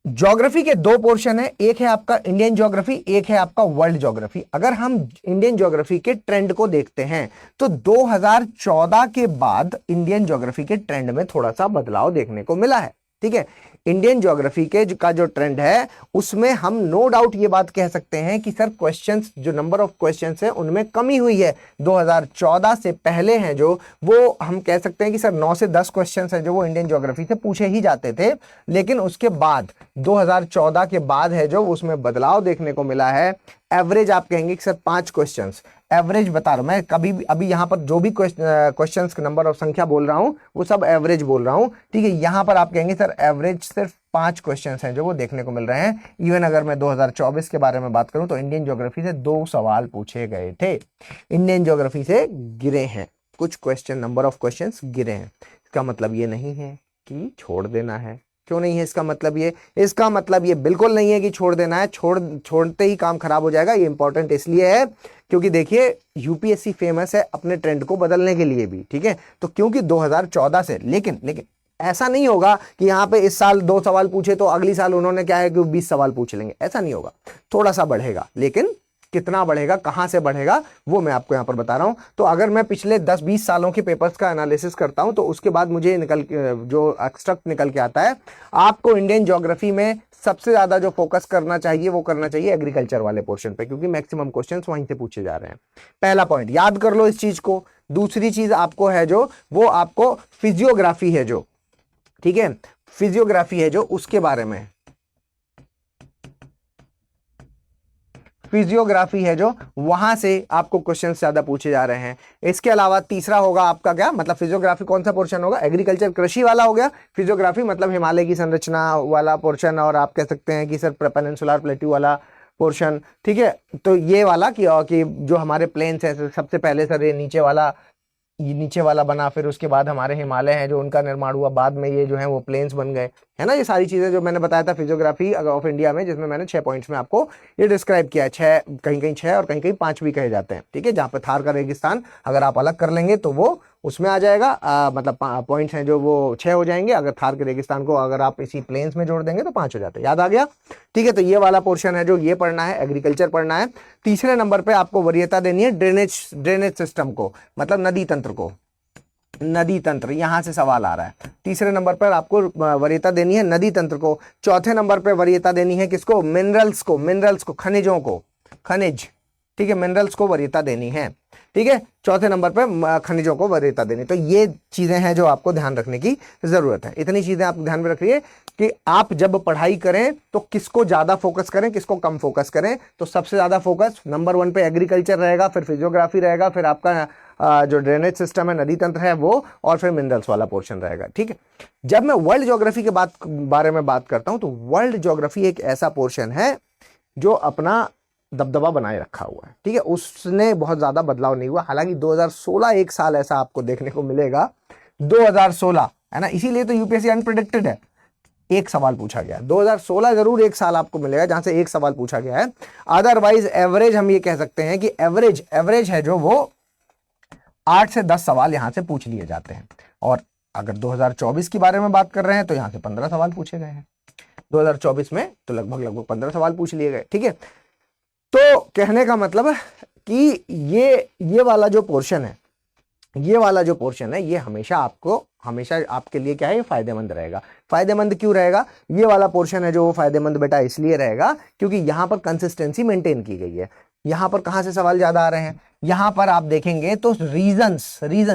ज्योग्राफी के दो पोर्शन है, एक है आपका इंडियन ज्योग्राफी, एक है आपका वर्ल्ड ज्योग्राफी। अगर हम इंडियन ज्योग्राफी के ट्रेंड को देखते हैं तो 2014 के बाद इंडियन ज्योग्राफी के ट्रेंड में थोड़ा सा बदलाव देखने को मिला है, ठीक है। इंडियन ज्योग्राफी के का जो ट्रेंड है उसमें हम नो डाउट ये बात कह सकते हैं कि सर क्वेश्चंस, जो नंबर ऑफ क्वेश्चंस है उनमें कमी हुई है। 2014 से पहले हैं जो, वो हम कह सकते हैं कि सर 9 से 10 क्वेश्चंस हैं जो वो इंडियन ज्योग्राफी से पूछे ही जाते थे, लेकिन उसके बाद 2014 के बाद है जो उसमें बदलाव देखने को मिला है। एवरेज आप कहेंगे कि सर 5 क्वेश्चंस, एवरेज बता रहा हूं मैं, कभी भी अभी यहां पर जो भी क्वेश्चंस का नंबर ऑफ संख्या बोल रहा हूं वो सब एवरेज बोल रहा हूं, ठीक है। यहां पर आप कहेंगे सर एवरेज सिर्फ 5 क्वेश्चंस हैं जो वो देखने को मिल रहे हैं। इवन अगर मैं 2024 के बारे में बात करूं तो इंडियन ज्योग्राफी से 2 सवाल पूछे गए थे, इंडियन ज्योग्राफी से गिरे हैं कुछ क्वेश्चन, नंबर ऑफ क्वेश्चंस गिरे हैं। इसका मतलब ये नहीं है कि छोड़ देना है, क्यों नहीं है इसका मतलब ये, इसका मतलब ये बिल्कुल नहीं है कि छोड़ देना है, छोड़ते ही काम खराब हो जाएगा। ये इंपॉर्टेंट इसलिए है क्योंकि देखिए यूपीएससी फेमस है अपने ट्रेंड को बदलने के लिए भी, ठीक है। तो क्योंकि 2014 से, लेकिन ऐसा नहीं होगा कि यहाँ पे इस साल 2 सवाल पूछे तो अगली साल उन्होंने क्या है कि 20 सवाल पूछ लेंगे, ऐसा नहीं होगा। थोड़ा सा बढ़ेगा, लेकिन कितना बढ़ेगा, कहां से बढ़ेगा, वो मैं आपको यहां पर बता रहा हूं। तो अगर मैं पिछले 10-20 सालों के पेपर्स का एनालिसिस करता हूं तो उसके बाद मुझे जो एक्सट्रैक्ट निकल के आता है, आपको इंडियन ज्योग्राफी में सबसे ज्यादा जो फोकस करना चाहिए वो करना चाहिए एग्रीकल्चर वाले पोर्शन पे, क्योंकि मैक्सिमम क्वेश्चंस वहीं से पूछे जा रहे हैं। पहला पॉइंट याद कर लो इस चीज को। दूसरी चीज आपको है जो, वो आपको फिजियोग्राफी है जो, ठीक है, फिजियोग्राफी है जो, उसके बारे में, फिजियोग्राफी है जो, वहां से आपको क्वेश्चन ज्यादा पूछे जा रहे हैं। इसके अलावा तीसरा होगा आपका क्या, मतलब फिजियोग्राफी कौन सा पोर्शन होगा, एग्रीकल्चर कृषि वाला हो गया। फिजियोग्राफी मतलब हिमालय की संरचना वाला पोर्शन, और आप कह सकते हैं कि सर पेनिनसुलर प्लेट्यू वाला पोर्शन, ठीक है। तो ये वाला कि जो हमारे प्लेन्स है, सबसे पहले सर ये नीचे वाला बना, फिर उसके बाद हमारे हिमालय हैं जो उनका निर्माण हुआ, बाद में ये जो है वो प्लेन्स बन गए, है ना। ये सारी चीजें जो मैंने बताया था फिजियोग्राफी ऑफ इंडिया में, जिसमें मैंने 6 पॉइंट्स में आपको ये डिस्क्राइब किया है। 6, कहीं 6 और कहीं 5 भी कहे जाते हैं, ठीक है। जहां पे थार का रेगिस्तान अगर आप अलग कर लेंगे तो वो उसमें आ जाएगा, मतलब पॉइंट्स हैं जो वो 6 हो जाएंगे। अगर थार के रेगिस्तान को अगर आप इसी प्लेन्स में जोड़ देंगे तो 5 हो जाते हैं। याद आ गया, ठीक है। तो ये वाला पोर्शन है जो ये पढ़ना है, एग्रीकल्चर पढ़ना है। तीसरे नंबर पे आपको वरीयता देनी है ड्रेनेज सिस्टम को, मतलब नदी तंत्र को, नदी तंत्र, यहां से सवाल आ रहा है। तीसरे नंबर पर आपको वरीयता देनी है नदी तंत्र को। चौथे नंबर पर वरीयता देनी है किसको, मिनरल्स को, खनिजों को, खनिज, ठीक है, मिनरल्स को वरीयता देनी है, ठीक है। चौथे नंबर पर खनिजों को वरीयता देनी। तो ये चीजें हैं जो आपको ध्यान रखने की जरूरत है। इतनी चीजें आप ध्यान में रखिए कि आप जब पढ़ाई करें तो किसको ज्यादा फोकस करें, किसको कम फोकस करें। तो सबसे ज्यादा फोकस नंबर 1 पे एग्रीकल्चर रहेगा, फिर फिजियोग्राफी रहेगा, फिर आपका जो ड्रेनेज सिस्टम है, नदी तंत्र है वो, और फिर मिनरल्स वाला पोर्शन रहेगा, ठीक है। जब मैं वर्ल्ड ज्योग्राफी के बारे में बात करता हूं तो वर्ल्ड ज्योग्राफी एक ऐसा पोर्शन है जो अपना दबदबा बनाए रखा हुआ है, ठीक है। उसने बहुत ज्यादा बदलाव नहीं हुआ। हालांकि 2016 एक साल ऐसा आपको देखने को मिलेगा, 2016 है ना, इसीलिए तो यूपीएससी अनप्रेडिक्टेड है। एक सवाल पूछा गया, 2016 जरूर एक साल आपको मिलेगा जहां से एक सवाल पूछा गया है। अदरवाइज एवरेज हम ये कह सकते हैं कि एवरेज है जो वो 8 से 10 सवाल यहां से पूछ लिए जाते हैं। और अगर 2024 के बारे में बात कर रहे हैं तो यहां से 15 सवाल पूछे गए हैं। 2024 में तो लगभग 15 सवाल पूछ लिए गए, ठीक है। तो कहने का मतलब है कि ये वाला जो पोर्शन है, ये हमेशा आपके लिए क्या है, फायदेमंद रहेगा। फायदेमंद क्यों रहेगा, ये वाला पोर्शन है जो वो फायदेमंद बेटा इसलिए रहेगा क्योंकि यहां पर कंसिस्टेंसी मेंटेन की गई है। यहां पर कहां से सवाल ज्यादा आ रहे हैं, यहां पर आप देखेंगे तो रीजन,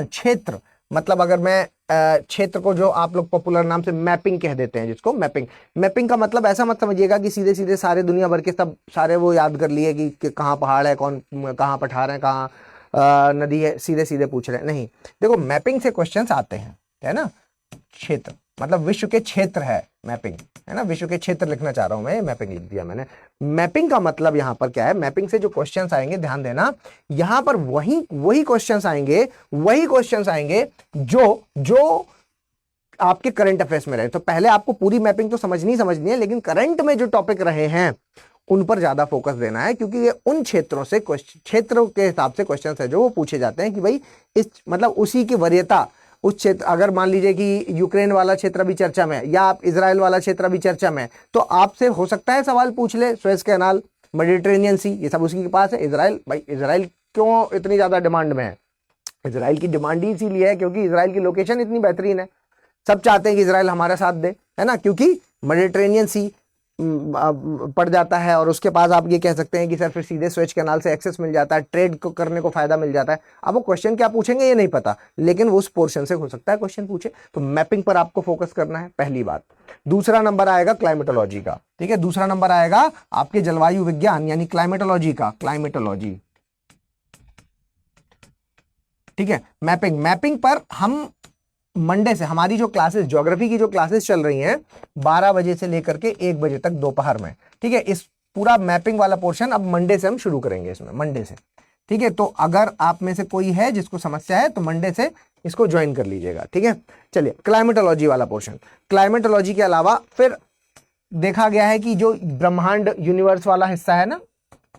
क्षेत्र, मतलब अगर मैं क्षेत्र को जो आप लोग पॉपुलर नाम से मैपिंग कह देते हैं, जिसको मैपिंग का मतलब ऐसा मत समझिएगा कि सीधे सीधे सारे दुनिया भर के सब सारे वो याद कर लिए कि कहाँ पहाड़ है, कौन कहाँ पठार है, कहाँ नदी है, सीधे सीधे पूछ रहे हैं, नहीं। देखो मैपिंग से क्वेश्चंस आते हैं, है ना। क्षेत्र मतलब विश्व के क्षेत्र है मैपिंग, है ना, विश्व के क्षेत्र लिखना चाह रहा हूं मैं, मैपिंग लिख दिया मैंने। मैपिंग का मतलब यहां पर क्या है, मैपिंग से जो क्वेश्चंस आएंगे, ध्यान देना, यहां पर वही क्वेश्चंस आएंगे जो आपके करंट अफेयर्स में रहे। तो पहले आपको पूरी मैपिंग तो समझनी है, लेकिन करंट में जो टॉपिक रहे हैं उन पर ज्यादा फोकस देना है, क्योंकि ये उन क्षेत्रों से क्षेत्रों के हिसाब से क्वेश्चन है जो वो पूछे जाते हैं कि भाई इस मतलब उसी की वरीयता उस क्षेत्र, अगर मान लीजिए कि यूक्रेन वाला क्षेत्र भी चर्चा में है या आप इजराइल वाला क्षेत्र भी चर्चा में है, तो आपसे हो सकता है सवाल पूछ ले सुएज कैनाल, मेडिटेरेनियन सी, ये सब उसी के पास है। इजराइल, भाई इजराइल क्यों इतनी ज्यादा डिमांड में है? इजराइल की डिमांड ही इसीलिए है क्योंकि इजराइल की लोकेशन इतनी बेहतरीन है, सब चाहते हैं कि इजराइल हमारा साथ दे, है ना, क्योंकि मेडिटेरेनियन सी पड़ जाता है और उसके पास आप ये कह सकते हैं कि सर फिर सीधे स्वेज कैनाल से एक्सेस मिल जाता है, ट्रेड को करने को फायदा मिल जाता है। अब वो क्वेश्चन क्या पूछेंगे ये नहीं पता, लेकिन वो उस पोर्शन से हो सकता है क्वेश्चन पूछे, तो मैपिंग पर आपको फोकस करना है, पहली बात। दूसरा नंबर आएगा क्लाइमेटोलॉजी का, ठीक है, दूसरा नंबर आएगा आपके जलवायु विज्ञान यानी क्लाइमेटोलॉजी का, क्लाइमेटोलॉजी, ठीक है। मैपिंग पर हम मंडे से हमारी जो क्लासेस, ज्योग्राफी की जो क्लासेस चल रही हैं 12 बजे से लेकर के 1 बजे तक दोपहर में, ठीक है, इस पूरा मैपिंग वाला पोर्शन अब मंडे से हम शुरू करेंगे, इसमें मंडे से, ठीक है। तो अगर आप में से कोई है जिसको समस्या है तो मंडे से इसको ज्वाइन कर लीजिएगा, ठीक है। चलिए क्लाइमेटोलॉजी वाला पोर्शन, क्लाइमेटोलॉजी के अलावा फिर देखा गया है कि जो ब्रह्मांड यूनिवर्स वाला हिस्सा है ना,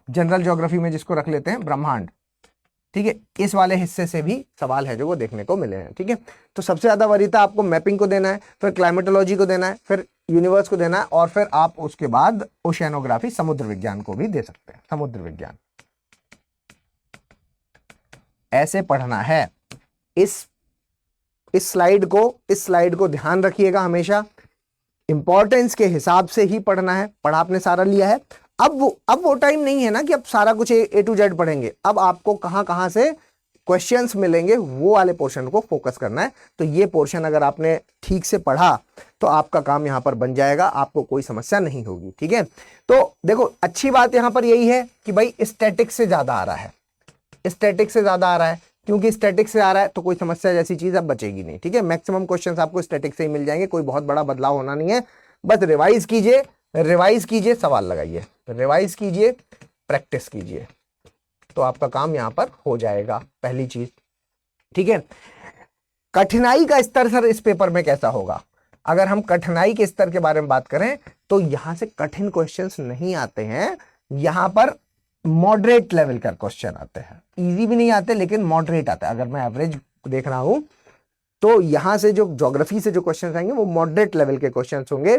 जनरल ज्योग्राफी में जिसको रख लेते हैं ब्रह्मांड, ठीक है, इस वाले हिस्से से भी सवाल है जो वो देखने को मिले हैं, ठीक है। तो सबसे ज्यादा वरीयता आपको मैपिंग को देना है, फिर क्लाइमेटोलॉजी को देना है, फिर यूनिवर्स को देना है, और फिर आप उसके बाद ओशियानोग्राफी, समुद्र विज्ञान को भी दे सकते हैं, समुद्र विज्ञान ऐसे पढ़ना है। इस स्लाइड को ध्यान रखिएगा, हमेशा इंपॉर्टेंस के हिसाब से ही पढ़ना है। पढ़ा आपने सारा लिया है, अब वो टाइम नहीं है ना कि अब सारा कुछ ए टू जेड पढ़ेंगे, अब आपको कहां से क्वेश्चंस मिलेंगे वो वाले पोर्शन को फोकस करना है। तो ये पोर्शन अगर आपने ठीक से पढ़ा तो आपका काम यहां पर बन जाएगा, आपको कोई समस्या नहीं होगी, ठीक है। तो देखो अच्छी बात यहां पर यही है कि भाई स्टैटिक से ज्यादा आ रहा है, स्टैटिक से ज्यादा आ रहा है, क्योंकि स्टैटिक से आ रहा है तो कोई समस्या जैसी चीज अब बचेगी नहीं, ठीक है। मैक्सिमम क्वेश्चंस आपको स्टैटिक से ही मिल जाएंगे, कोई बहुत बड़ा बदलाव होना नहीं है, बस रिवाइज कीजिए, सवाल लगाइए, रिवाइज कीजिए, प्रैक्टिस कीजिए, तो आपका काम यहां पर हो जाएगा, पहली चीज, ठीक है। कठिनाई का स्तर सर इस पेपर में कैसा होगा? अगर हम कठिनाई के स्तर के बारे में बात करें तो यहां से कठिन क्वेश्चंस नहीं आते हैं, यहां पर मॉडरेट लेवल का क्वेश्चन आते हैं, इजी भी नहीं आते लेकिन मॉडरेट आता है। अगर मैं एवरेज देख रहा हूं तो यहां से जो ज्योग्राफी से जो क्वेश्चन आएंगे वो मॉडरेट लेवल के क्वेश्चन होंगे।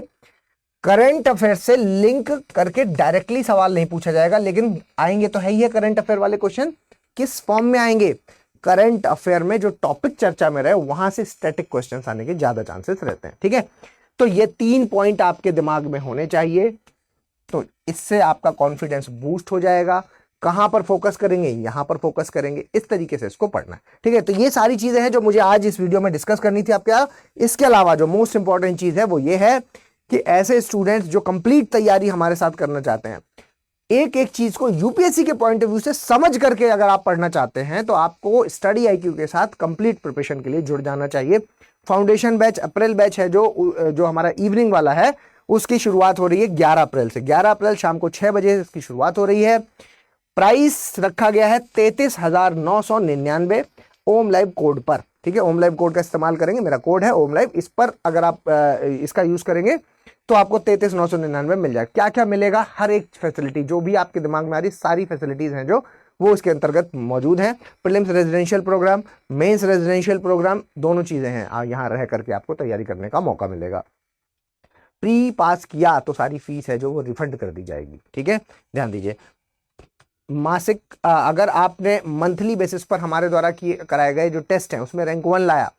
करंट अफेयर से लिंक करके डायरेक्टली सवाल नहीं पूछा जाएगा, लेकिन आएंगे तो है ही है करंट अफेयर वाले क्वेश्चन। किस फॉर्म में आएंगे? करंट अफेयर में जो टॉपिक चर्चा में रहे वहां से स्टैटिक क्वेश्चंस आने के ज्यादा चांसेस रहते हैं, ठीक है। तो ये 3 पॉइंट आपके दिमाग में होने चाहिए, तो इससे आपका कॉन्फिडेंस बूस्ट हो जाएगा। कहां पर फोकस करेंगे? यहां पर फोकस करेंगे, इस तरीके से इसको पढ़ना है, ठीक है। तो ये सारी चीजें हैं जो मुझे आज इस वीडियो में डिस्कस करनी थी आपके यहाँ। इसके अलावा जो मोस्ट इंपॉर्टेंट चीज है वो ये है कि ऐसे स्टूडेंट्स जो कंप्लीट तैयारी हमारे साथ करना चाहते हैं, एक एक चीज को यूपीएससी के पॉइंट ऑफ व्यू से समझ करके अगर आप पढ़ना चाहते हैं तो आपको स्टडी आईक्यू के साथ कंप्लीट प्रिपरेशन के लिए जुड़ जाना चाहिए। फाउंडेशन बैच अप्रैल बैच है जो हमारा इवनिंग वाला है, उसकी शुरुआत हो रही है 11 अप्रैल से। 11 अप्रैल शाम को 6 बजे इसकी शुरुआत हो रही है। प्राइस रखा गया है 33,999 ओम लाइव कोड पर, ठीक है। ओम लाइव कोड का इस्तेमाल करेंगे, मेरा कोड है ओम लाइव, इस पर अगर आप इसका यूज करेंगे तो आपको 33,999 मिल जाएगा। क्या क्या मिलेगा? हर एक फैसिलिटी जो भी आपके दिमाग में आ रही सारी फैसिलिटीज हैं जो वो इसके अंतर्गत मौजूद हैं। Prelims residential program, mains residential program, दोनों चीजें हैं, यहाँ रह करके आपको तैयारी करने का मौका मिलेगा। प्री पास किया तो सारी फीस है जो वो रिफंड कर दी जाएगी, ठीक है, ध्यान दीजिए। मासिक अगर आपने मंथली बेसिस पर हमारे द्वारा कराए गए जो टेस्ट हैं उसमें रैंक 1 लाया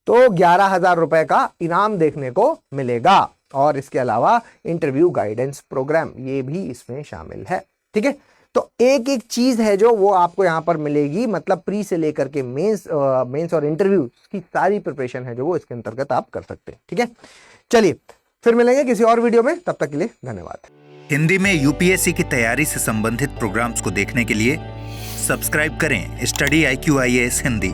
तो 11,000 रुपए का इनाम देखने को मिलेगा। और इसके अलावा इंटरव्यू गाइडेंस प्रोग्राम ये भी इसमें शामिल है, ठीक है। तो एक एक चीज है जो वो आपको यहाँ पर मिलेगी, मतलब प्री से लेकर के मेंस और इंटरव्यू की सारी प्रिपरेशन है जो वो इसके अंतर्गत आप कर सकते हैं, ठीक है। चलिए फिर मिलेंगे किसी और वीडियो में, तब तक के लिए धन्यवाद। हिंदी में यूपीएससी की तैयारी से संबंधित प्रोग्राम्स को देखने के लिए सब्सक्राइब करें स्टडी IQ IAS हिंदी।